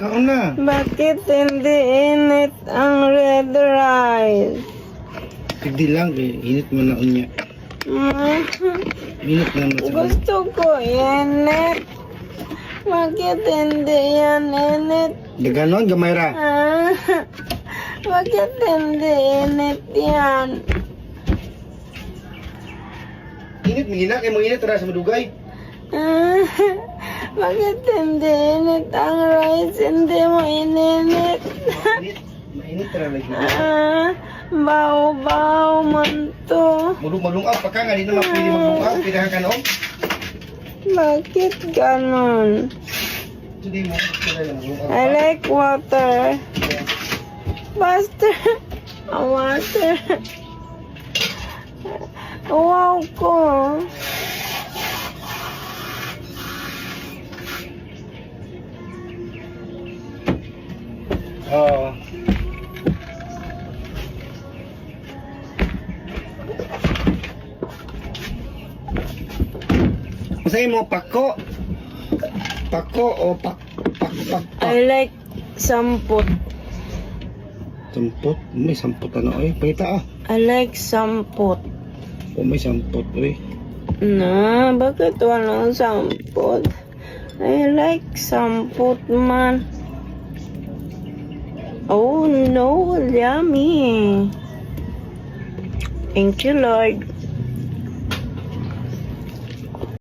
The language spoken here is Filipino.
Kaon na. Bakit hindi init ang red rice? Hindi lang, init mo na unya. Init na mo sa Gusto ko init. Bakit hindi yan init? Ganon, gamayra. Bakit hindi init yan? Init, mingina, kayo mga init, tara sa madugay. Bakit hindi init ang rice? Hindi mo ininit. Mainit, tara lagi. Baw-baw man to. Malung-up pa ka nga, di naman pwede maglungap. Pinahan ka noong. Bakit ganon? Hindi mo, malungap I like water. Faster. Water. Wow ko. Oo. Masaya mo pako? Pako o pak? I like samput. Sampot? May sampot ano eh. Pakita ah. I like samput. O may sampot eh. Na, bakit walang samput? I like samput man. Oh no, yummy. Thank you, Lord.